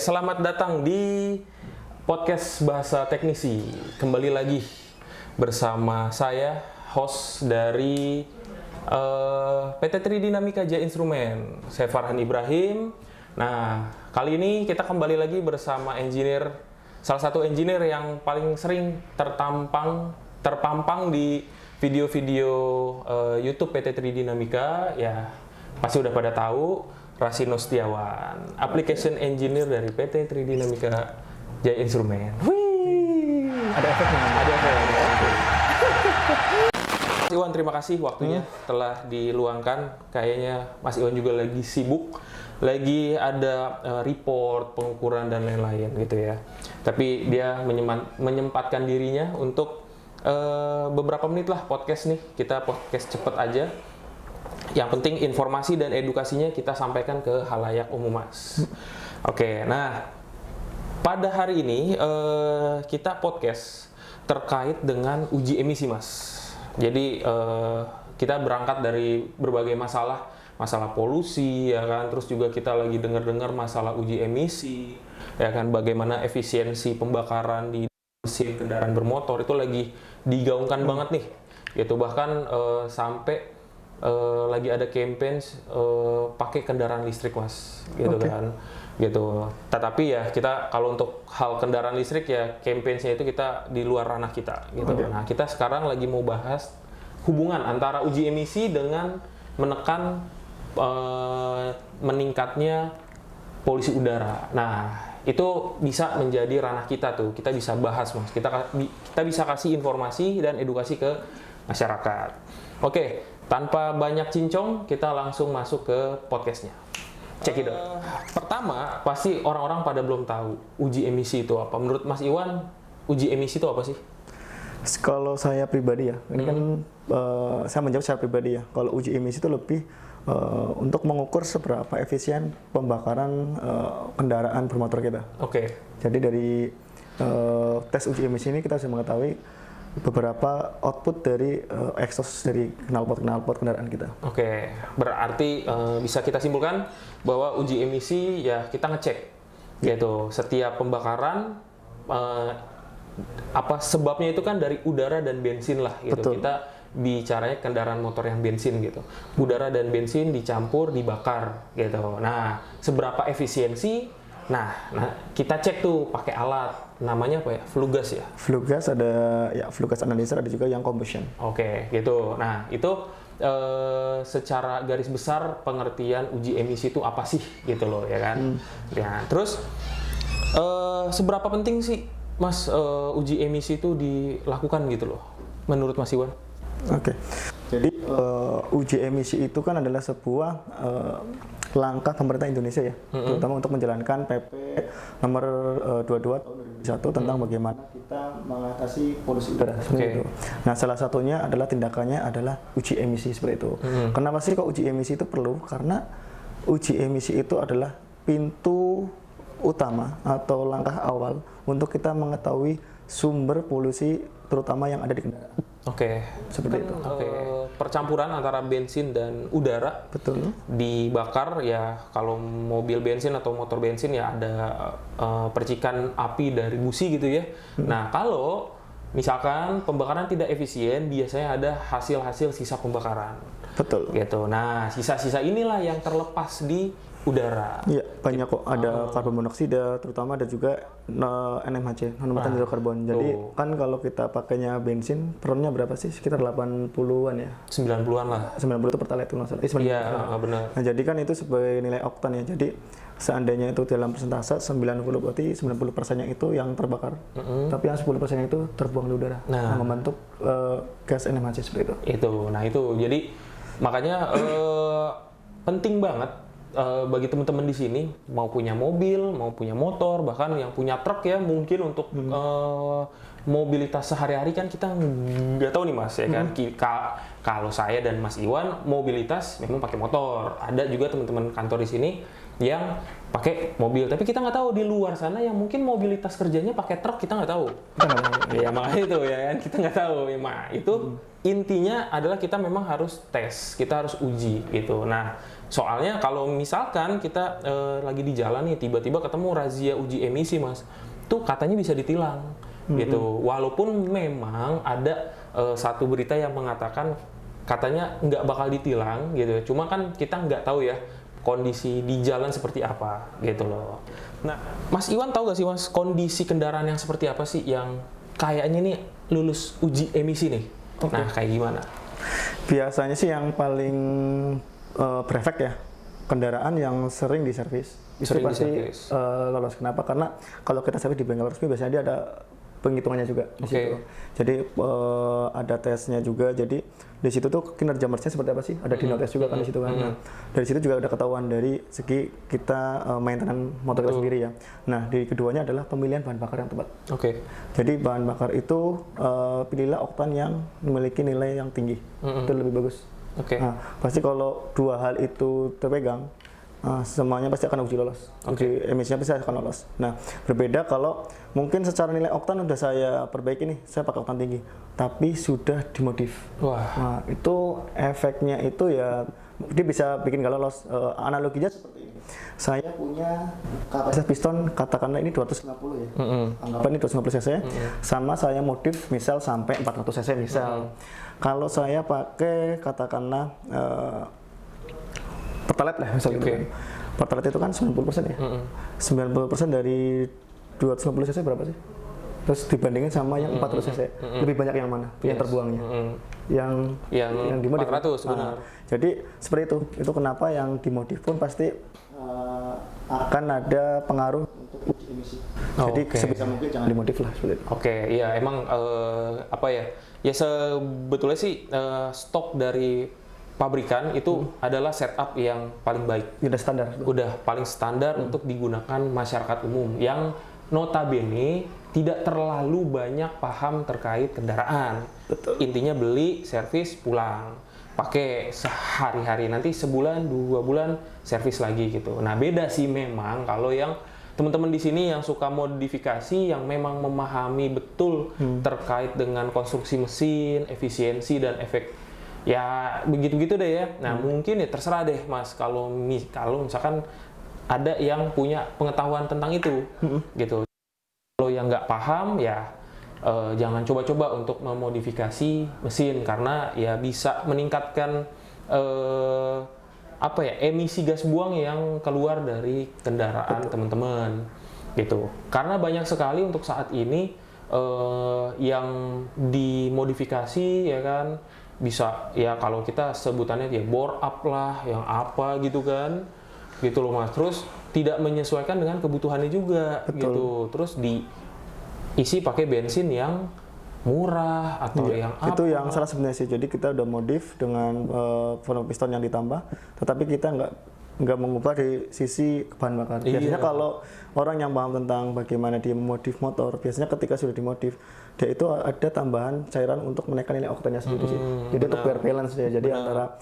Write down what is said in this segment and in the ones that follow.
Selamat datang di podcast Bahasa Teknisi. Kembali lagi bersama saya, host dari PT Tri Dinamika Jaya Instrumen. Saya Farhan Ibrahim. Nah, kali ini kita kembali lagi bersama salah satu engineer yang paling sering terpampang di video-video YouTube PT Tri Dinamika. Ya, pasti udah pada tahu. Rasino Setiawan, Application Engineer dari PT Tri Dinamika Jaya Instrumen. Wih, ada efeknya. Ada efek. Mas Iwan, terima kasih waktunya telah diluangkan. Kayaknya Mas Iwan juga lagi sibuk, lagi ada report, pengukuran dan lain-lain gitu ya. Tapi dia menyempatkan dirinya untuk beberapa menit lah podcast nih. Kita podcast cepet aja. Yang penting informasi dan edukasinya kita sampaikan ke halayak umum, Mas. Oke, nah pada hari ini kita podcast terkait dengan uji emisi, Mas. Jadi kita berangkat dari berbagai masalah polusi, ya kan. Terus juga kita lagi dengar masalah uji emisi, ya kan. Bagaimana efisiensi pembakaran di mesin kendaraan bermotor itu lagi digaungkan banget nih. Gitu, bahkan sampai lagi ada campaign pakai kendaraan listrik, Mas, gitu kan, gitu. Tetapi ya kita kalau untuk hal kendaraan listrik ya campaign-nya itu kita di luar ranah kita, gitu. Nah, kita sekarang lagi mau bahas hubungan antara uji emisi dengan menekan meningkatnya polusi udara. Nah, itu bisa menjadi ranah kita tuh. Kita bisa bahas, Mas. Kita bisa kasih informasi dan edukasi ke masyarakat. Oke. Tanpa banyak cincong, kita langsung masuk ke podcastnya. Cek it out. Pertama, pasti orang-orang pada belum tahu uji emisi itu apa. Menurut Mas Iwan, uji emisi itu apa sih? Kalau saya pribadi ya, ini kan saya menjawab secara pribadi ya. Kalau uji emisi itu lebih untuk mengukur seberapa efisien pembakaran kendaraan bermotor kita. Oke. Jadi dari tes uji emisi ini kita bisa mengetahui beberapa output dari exhaust dari knalpot kendaraan kita. Oke, berarti bisa kita simpulkan bahwa uji emisi ya kita ngecek gitu setiap pembakaran apa sebabnya itu kan dari udara dan bensin lah gitu. Betul. Kita bicaranya kendaraan motor yang bensin gitu. Udara dan bensin dicampur dibakar gitu. Nah, seberapa efisiensi? Nah, kita cek tuh pakai alat namanya apa ya? Flue gas ya? Flue gas ada ya, flue gas analyzer, ada juga yang combustion. Oke, gitu. Nah, itu secara garis besar pengertian uji emisi itu apa sih gitu loh, ya kan? Ya, terus seberapa penting sih Mas uji emisi itu dilakukan gitu loh menurut Mas Iwan? Oke. Jadi uji emisi itu kan adalah sebuah langkah pemerintah Indonesia ya, terutama untuk menjalankan PP nomor 22 tahun 2001 tentang bagaimana kita mengatasi polusi udara seperti itu. Nah, salah satunya adalah tindakannya adalah uji emisi seperti itu. Kenapa sih kok uji emisi itu perlu? Karena uji emisi itu adalah pintu utama atau langkah awal untuk kita mengetahui sumber polusi terutama yang ada di kendaraan. Oke, seperti itu. Oke. Percampuran antara bensin dan udara. Betul. Dibakar ya, kalau mobil bensin atau motor bensin ya ada percikan api dari busi gitu ya. Nah, kalau misalkan pembakaran tidak efisien, biasanya ada hasil-hasil sisa pembakaran. Betul. Gitu. Nah, sisa-sisa inilah yang terlepas di udara. Iya, banyak kok. Ada karbon monoksida, terutama ada juga NMHC, non-methan hidrokarbon. Jadi kan kalau kita pakainya bensin, peronnya berapa sih? Sekitar 80-an ya? 90-an lah. 90 itu pertalite itu nggak salah. Iya, benar. Nah, jadi kan itu sebagai nilai oktan ya. Jadi seandainya itu dalam persentase 90, berarti 90%-nya itu yang terbakar. Tapi yang 10%-nya itu terbuang di udara. Nah, membentuk gas NMHC seperti itu. Nah itu. Jadi makanya penting banget bagi teman-teman di sini, mau punya mobil, mau punya motor, bahkan yang punya truk ya, mungkin untuk mobilitas sehari-hari kan kita nggak tahu nih, Mas, ya kan. Kalau saya dan Mas Iwan mobilitas memang pakai motor. Ada juga teman-teman kantor di sini yang pakai mobil, tapi kita nggak tahu di luar sana yang mungkin mobilitas kerjanya pakai truk, kita nggak tahu. Ya makanya itu ya kan, kita nggak tahu. Nah itu intinya adalah kita memang harus tes, kita harus uji gitu. Nah soalnya kalau misalkan kita lagi di jalan nih tiba-tiba ketemu razia uji emisi mas, tuh katanya bisa ditilang gitu. Walaupun memang ada satu berita yang mengatakan katanya nggak bakal ditilang gitu, cuma kan kita nggak tahu ya kondisi di jalan seperti apa gitu loh. Nah, Mas Iwan tahu gak sih Mas kondisi kendaraan yang seperti apa sih yang kayaknya nih lulus uji emisi nih? Okay. Nah, kayak gimana? Biasanya sih yang paling berefek ya kendaraan yang sering diservis. Itu pasti lolos. Kenapa? Karena kalau kita servis di bengkel resmi biasanya dia ada penghitungannya juga di situ. Jadi ada tesnya juga. Jadi di situ tuh kinerja mesinnya seperti apa sih? Ada dyno test juga kan di situ kan. Nah, dari situ juga ada ketahuan dari segi kita maintenance motor kita sendiri ya. Nah, di keduanya adalah pemilihan bahan bakar yang tepat. Jadi bahan bakar itu pilihlah oktan yang memiliki nilai yang tinggi. Itu lebih bagus. Nah, pasti kalau dua hal itu terpegang, semuanya pasti akan uji lolos. Uji emisinya pasti akan lolos. Nah, berbeda kalau mungkin secara nilai oktan udah saya perbaiki nih, saya pakai oktan tinggi, tapi sudah dimodif. Nah, itu efeknya itu ya dia bisa bikin nggak lolos. Analoginya seperti ini. Saya punya kapasitas piston katakanlah ini 250 ya. Anggapan ini 250 cc, sama saya modif misal sampai 400 cc misal. Kalau saya pakai katakanlah Pertalite lah misalnya gitu. Pertalite itu kan 90% ya. 90% dari 250 cc berapa sih? Terus dibandingin sama yang 400 cc, lebih banyak yang mana? Yang terbuangnya. Yang dimodif 400 benar. Jadi seperti itu. Itu kenapa yang dimodif pun pasti akan ada pengaruh untuk uji emisi. Jadi sebisa mungkin jangan dimodif lah seperti itu. Iya emang apa ya? Ya sebetulnya sih stok dari pabrikan itu adalah setup yang paling baik. Udah paling standar untuk digunakan masyarakat umum yang notabene tidak terlalu banyak paham terkait kendaraan. Intinya beli, servis, pulang. Pakai sehari-hari, nanti sebulan, 2 bulan servis lagi gitu. Nah, beda sih memang kalau yang teman-teman di sini yang suka modifikasi, yang memang memahami betul terkait dengan konstruksi mesin, efisiensi dan efek. Ya begitu-gitu deh ya. Nah mungkin ya terserah deh mas kalau misalkan ada yang punya pengetahuan tentang itu gitu. Kalau yang nggak paham ya jangan coba-coba untuk memodifikasi mesin karena ya bisa meningkatkan emisi gas buang yang keluar dari kendaraan teman-teman gitu. Karena banyak sekali untuk saat ini yang dimodifikasi ya kan. Bisa ya kalau kita sebutannya ya bore up lah yang apa gitu kan gitu loh mas, terus tidak menyesuaikan dengan kebutuhannya juga gitu, terus diisi pakai bensin yang murah atau yang apa itu yang salah sebenarnya sih. Jadi kita udah modif dengan volume piston yang ditambah tetapi kita nggak mengubah dari sisi bahan bakar. Biasanya kalau orang yang paham tentang bagaimana dia memodif motor, biasanya ketika sudah dimodif dia itu ada tambahan cairan untuk menaikkan nilai oktannya sendiri sih. Jadi untuk biar balance ya. Jadi antara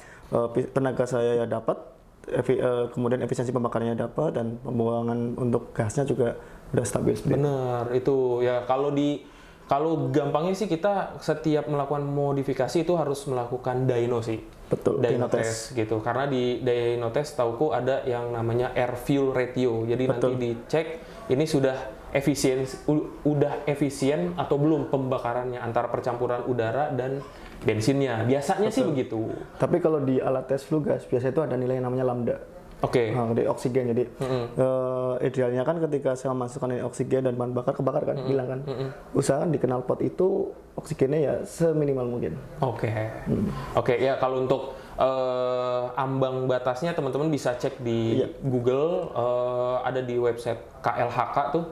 tenaga saya ya dapat, kemudian efisiensi pembakarannya dapat dan pembuangan untuk gasnya juga udah stabil. Bener itu ya. Kalau gampangnya sih kita setiap melakukan modifikasi itu harus melakukan dyno sih. Betul, dyno test gitu. Karena di dyno test tauku ada yang namanya air fuel ratio. Jadi nanti dicek ini sudah efisien atau belum pembakarannya antara percampuran udara dan bensinnya. Biasanya sih begitu. Tapi kalau di alat tes flue gas biasanya itu ada nilai yang namanya lambda. Nah, di oksigen. Jadi idealnya kan ketika saya masukkan ini oksigen dan bahan bakar kebakar kan, bilang kan. Usahakan di knalpot itu oksigennya ya seminimal mungkin. Ya kalau untuk ambang batasnya teman-teman bisa cek di Google, ada di website KLHK tuh.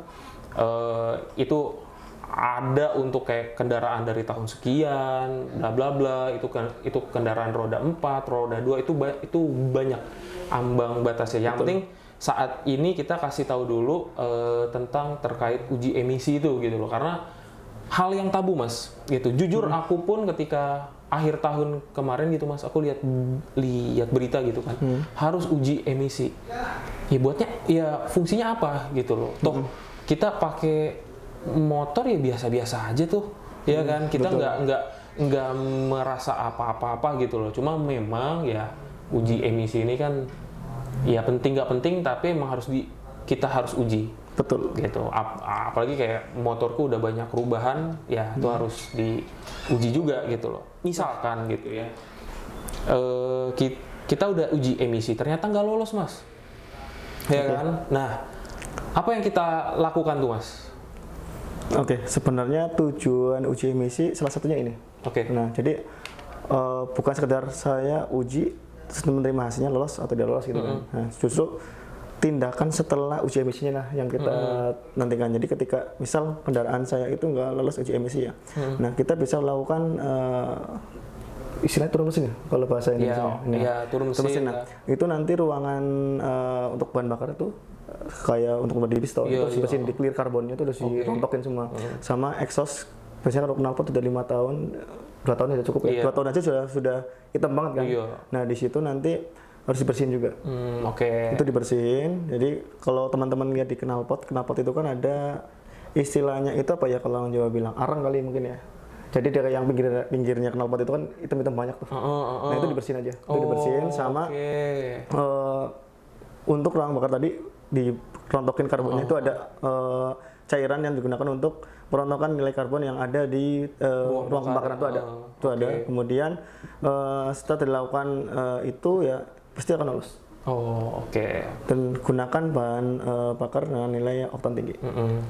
Itu ada untuk kayak kendaraan dari tahun sekian, bla bla bla, itu kendaraan roda 4, roda 2 itu banyak ambang batasnya. Yang penting saat ini kita kasih tahu dulu tentang terkait uji emisi itu gitu loh. Karena hal yang tabu Mas gitu. Jujur aku pun ketika akhir tahun kemarin gitu Mas, aku lihat berita gitu kan, harus uji emisi. Ya buatnya ya fungsinya apa gitu loh. Toh kita pakai motor ya biasa-biasa aja tuh. Ya kan, kita nggak merasa apa-apa gitu loh. Cuma memang ya uji emisi ini kan ya penting nggak penting, tapi emang kita harus uji. Betul. Gitu. Apalagi kayak motorku udah banyak perubahan, ya itu harus diuji juga gitu loh. Misalkan gitu ya, kita udah uji emisi, ternyata nggak lolos Mas, ya kan? Nah, apa yang kita lakukan tuh Mas? Oke, sebenarnya tujuan uji emisi salah satunya ini. Oke. Nah, jadi bukan sekedar saya uji terus menerima hasilnya lolos atau tidak lolos gitu kan. Nah, justru tindakan setelah uji emisinya lah yang kita nantikan. Jadi ketika misal kendaraan saya itu nggak lolos uji emisi ya, nah kita bisa melakukan istilahnya turun mesin ya, kalau bahasa Indonesia. Turun mesin. Nah, itu nanti ruangan untuk bahan bakar itu kayak untuk di pistol itu mesin di clear karbonnya itu udah dirontokin semua. Sama exhaust biasanya kalau knalpot udah 5 tahun, 2 tahun sudah cukup ya. 2 tahun aja sudah hitam banget kan. Nah di situ nanti harus dibersihin juga. Itu dibersihin. Jadi kalau teman-teman lihat di knalpot itu kan ada istilahnya itu apa ya, kalau orang Jawa bilang arang kali mungkin ya. Jadi dari yang pinggirnya knalpot itu kan hitam-hitam banyak tuh. Nah itu dibersihin aja. Itu dibersihin sama untuk ruang bakar tadi dirontokin karbonnya itu ada cairan yang digunakan untuk merontokkan nilai karbon yang ada di ruang pembakaran itu ada. Itu ada. Kemudian setelah dilakukan itu ya pasti akan lolos. Dan gunakan bahan bakar dengan nilai oktan tinggi.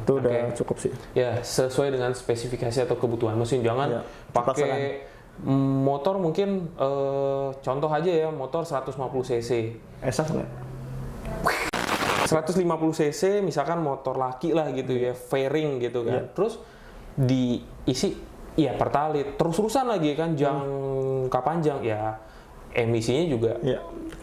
Itu udah cukup sih. Ya, sesuai dengan spesifikasi atau kebutuhan mesin. Jangan pakai motor mungkin contoh aja ya, motor 150 cc. Esas nggak? 150 cc misalkan motor laki lah gitu ya, fairing gitu kan. Terus diisi ya pertalit, terus-terusan lagi kan, jangka panjang ya emisinya juga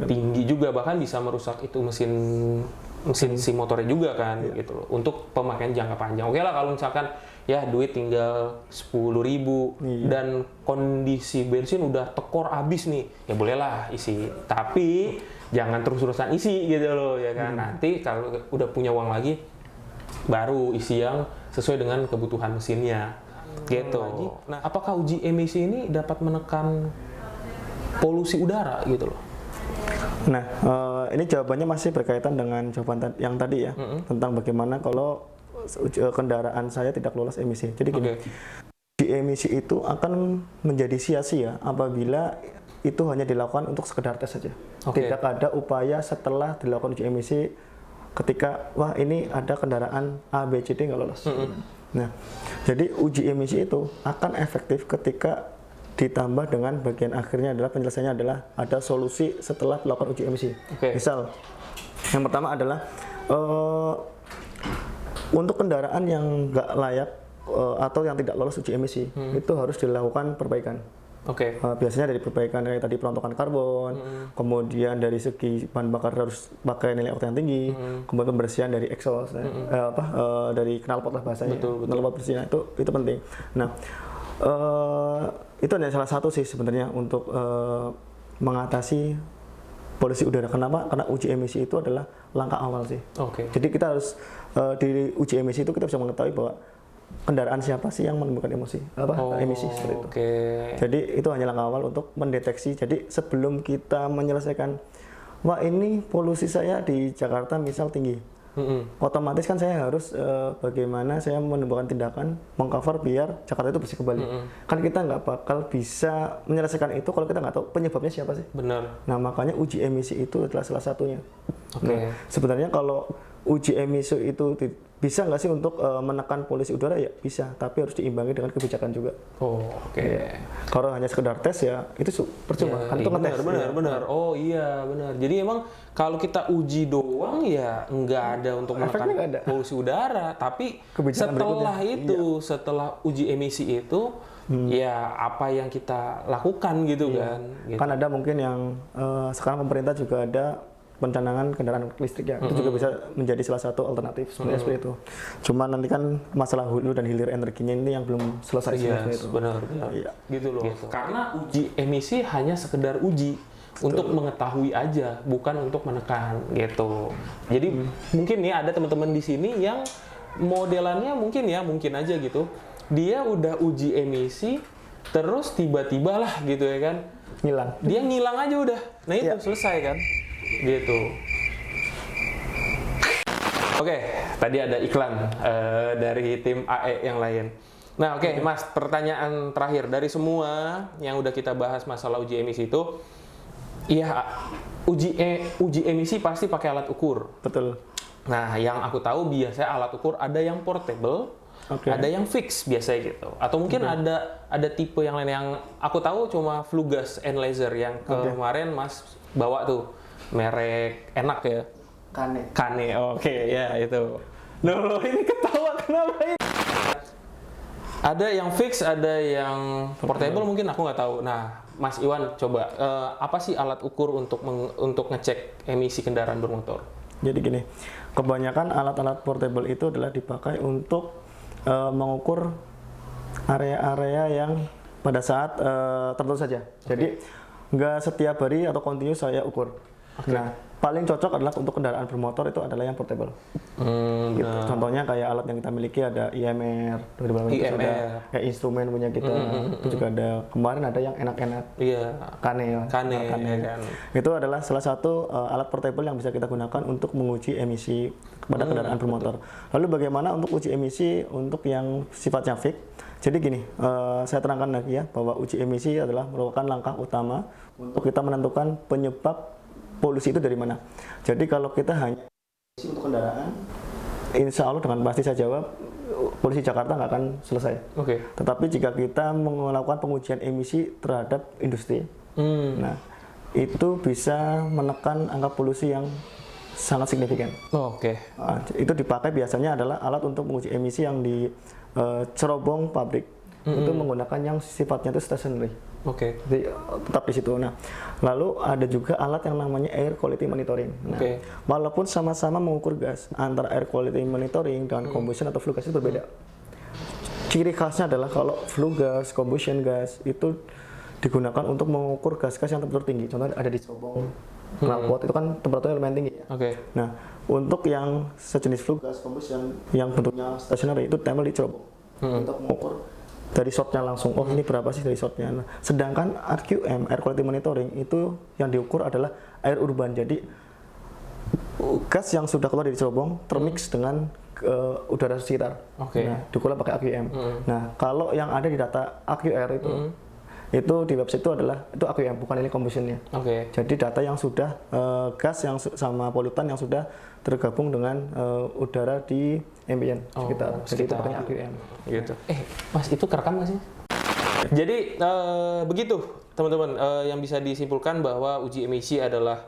tinggi juga, bahkan bisa merusak itu mesin si motornya juga kan gitu loh, untuk pemakaian jangka panjang. Oke lah kalau misalkan ya duit tinggal 10.000 dan kondisi bensin udah tekor abis nih, ya bolehlah isi, tapi jangan terus-terusan isi gitu loh ya kan. Nanti kalau udah punya uang lagi baru isi yang sesuai dengan kebutuhan mesinnya gitu. Nah, apakah uji emisi ini dapat menekan polusi udara gitu loh? Nah, ini jawabannya masih berkaitan dengan jawaban yang tadi ya, tentang bagaimana kalau kendaraan saya tidak lolos emisi. Jadi gini, uji emisi itu akan menjadi sia-sia apabila itu hanya dilakukan untuk sekedar tes saja. Tidak ada upaya setelah dilakukan uji emisi ketika wah ini ada kendaraan A, B, C, D nggak lolos. Nah, jadi uji emisi itu akan efektif ketika ditambah dengan bagian akhirnya adalah penyelesaiannya adalah ada solusi setelah melakukan uji emisi. Misal, yang pertama adalah untuk kendaraan yang nggak layak atau yang tidak lolos uji emisi itu harus dilakukan perbaikan. Biasanya dari perbaikan kayak tadi perontokan karbon, kemudian dari segi bahan bakar harus pakai nilai oktan yang tinggi, kemudian pembersihan dari exhaust, dari knalpot lah bahasanya, knalpot bersihnya itu penting. Nah, itu adalah salah satu sih sebenarnya untuk mengatasi polusi udara. Kenapa? Karena uji emisi itu adalah langkah awal sih. Jadi kita harus di uji emisi itu kita bisa mengetahui bahwa kendaraan siapa sih yang menimbulkan emisi seperti itu. Jadi itu hanya langkah awal untuk mendeteksi. Jadi sebelum kita menyelesaikan, wah ini polusi saya di Jakarta misal tinggi, otomatis kan saya harus bagaimana saya menimbulkan tindakan mengcover biar Jakarta itu bersih kembali. Kan kita nggak bakal bisa menyelesaikan itu kalau kita nggak tahu penyebabnya siapa sih. Nah makanya uji emisi itu adalah salah satunya. Nah, sebenarnya kalau uji emisi itu bisa nggak sih untuk menekan polusi udara? Ya bisa, tapi harus diimbangi dengan kebijakan juga. Kalau hanya sekedar tes ya itu percuma. Kan itu ngetes. Benar. Oh iya benar. Jadi emang kalau kita uji doang ya nggak ada untuk menekan polusi udara. Tapi setelah itu, setelah uji emisi itu, ya apa yang kita lakukan gitu kan? Gitu. Kan ada mungkin yang sekarang pemerintah juga ada pencanangan kendaraan listrik ya. Itu juga bisa menjadi salah satu alternatif sebenarnya seperti itu. Cuma nanti kan masalah hulu dan hilir energinya ini yang belum selesai sebenarnya itu. Benar. Iya. Gitu loh. Karena uji emisi hanya sekedar uji. Betul. Untuk mengetahui aja, bukan untuk menekan gitu. Jadi mungkin nih ada teman-teman di sini yang modelannya mungkin aja gitu. Dia udah uji emisi, terus tiba-tiba lah gitu ya kan. Ngilang. Dia ngilang aja udah. Nah itu selesai kan. Gitu. Oke, tadi ada iklan dari tim AE yang lain. Nah oke, Mas, pertanyaan terakhir dari semua yang udah kita bahas masalah uji emisi itu. Iya, uji emisi pasti pakai alat ukur. Betul. Nah, yang aku tahu biasanya alat ukur ada yang portable, ada yang fix biasanya gitu. Atau mungkin ada tipe yang lain yang aku tahu cuma flue gas analyzer yang kemarin Mas bawa tuh merek enak ya. Kane. Oke, ya itu. Loh, ini ketawa kenapa ini? Ada yang fix, ada yang portable mungkin aku nggak tahu. Nah, Mas Iwan, coba apa sih alat ukur untuk ngecek emisi kendaraan bermotor? Jadi gini, kebanyakan alat-alat portable itu adalah dipakai untuk mengukur area-area yang pada saat tertentu saja. Jadi nggak setiap hari atau kontinu saya ukur. Nah, paling cocok adalah untuk kendaraan bermotor itu adalah yang portable. Gitu. Contohnya kayak alat yang kita miliki ada IMR, ada kayak instrumen punya kita. Itu juga ada, kemarin ada yang enak-enak. Iya. Kane. Kan. Itu adalah salah satu alat portable yang bisa kita gunakan untuk menguji emisi pada kendaraan bermotor. Lalu bagaimana untuk uji emisi untuk yang sifatnya fix? Jadi gini, saya terangkan lagi ya bahwa uji emisi adalah merupakan langkah utama untuk kita menentukan penyebab polusi itu dari mana. Jadi kalau kita hanya emisi untuk kendaraan, insya Allah dengan pasti saya jawab polusi Jakarta nggak akan selesai. Tetapi jika kita melakukan pengujian emisi terhadap industri, nah itu bisa menekan angka polusi yang sangat signifikan. Nah, itu dipakai biasanya adalah alat untuk menguji emisi yang di cerobong pabrik. Itu menggunakan yang sifatnya itu stationary. Jadi tetap di situ. Nah, lalu ada juga alat yang namanya air quality monitoring. Nah, walaupun sama-sama mengukur gas, antara air quality monitoring dan combustion atau flue gas itu berbeda. Ciri khasnya adalah kalau flue gas, combustion gas itu digunakan untuk mengukur gas-gas yang temperatur tinggi. Contohnya ada di cerobong knalpot itu kan temperaturnya lumayan tinggi. Nah, untuk yang sejenis flue gas, combustion yang bentuknya stationary itu tempel di cerobong untuk mengukur dari shotnya langsung, ini berapa sih dari shotnya. Nah, sedangkan AQM, air quality monitoring, itu yang diukur adalah air urban. Jadi gas yang sudah keluar dari cerobong termix dengan udara sekitar. Nah, diukur pakai AQM. Nah, kalau yang ada di data AQR itu di website itu adalah itu AQM, bukan ini combustionnya. Jadi data yang sudah gas yang sama polutan yang sudah tergabung dengan udara di ambient sekitar. Jadi itu pakai AQM. Gitu. Mas, itu kerekam nggak sih? Jadi begitu teman-teman, yang bisa disimpulkan bahwa uji emisi adalah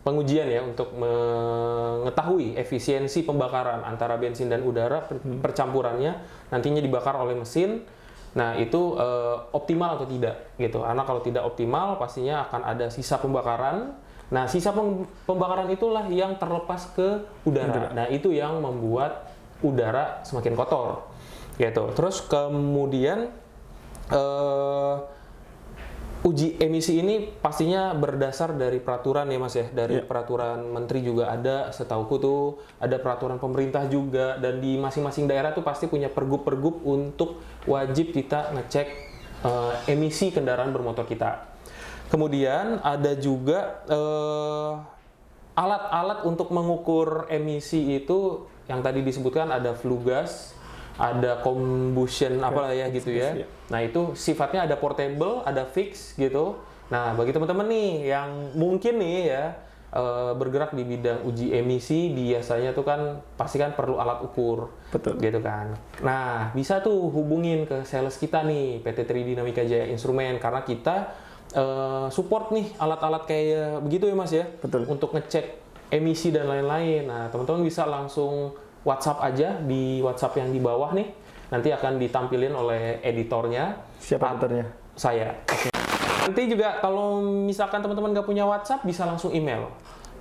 pengujian ya untuk mengetahui efisiensi pembakaran antara bensin dan udara, percampurannya nantinya dibakar oleh mesin. Nah, itu optimal atau tidak gitu. Karena kalau tidak optimal pastinya akan ada sisa pembakaran. Nah, sisa pembakaran itulah yang terlepas ke udara. Nah, itu yang membuat udara semakin kotor gitu. Terus kemudian uji emisi ini pastinya berdasar dari peraturan ya Mas ya, dari peraturan menteri juga ada, setauku tuh ada peraturan pemerintah juga, dan di masing-masing daerah tuh pasti punya pergub-pergub untuk wajib kita ngecek emisi kendaraan bermotor kita. Kemudian ada juga alat-alat untuk mengukur emisi itu yang tadi disebutkan, ada flue gas, ada combustion apalah ya gitu ya. Nah, itu sifatnya ada portable, ada fix gitu. Nah, bagi teman-teman nih yang mungkin nih ya bergerak di bidang uji emisi, biasanya tuh kan pasti kan perlu alat ukur. Gitu kan. Nah, bisa tuh hubungin ke sales kita nih, PT Tri Dinamika Jaya Instrumen, karena kita support nih alat-alat kayak begitu ya Mas ya. Untuk ngecek emisi dan lain-lain. Nah, teman-teman bisa langsung WhatsApp aja di WhatsApp yang di bawah nih. Nanti akan ditampilin oleh editornya. Siapa editornya? Saya. Nanti juga kalau misalkan teman-teman nggak punya WhatsApp, bisa langsung email.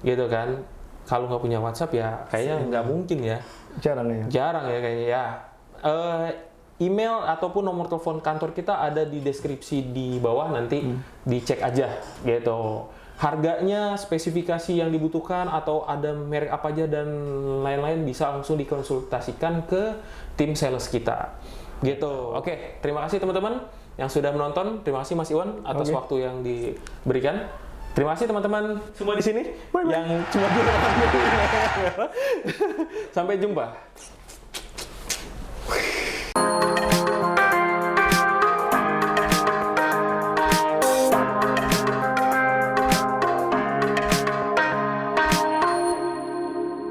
gitu kan. Kalau nggak punya WhatsApp ya kayaknya nggak mungkin ya. Jarang ya. Jarang ya kayaknya ya. Email ataupun nomor telepon kantor kita ada di deskripsi di bawah, nanti dicek aja gitu. Harganya, spesifikasi yang dibutuhkan atau ada merek apa aja dan lain-lain bisa langsung dikonsultasikan ke tim sales kita. Gitu. Oke, terima kasih teman-teman yang sudah menonton. Terima kasih Mas Iwan atas waktu yang diberikan. Terima kasih teman-teman semua di sini yang cuma di Sampai jumpa.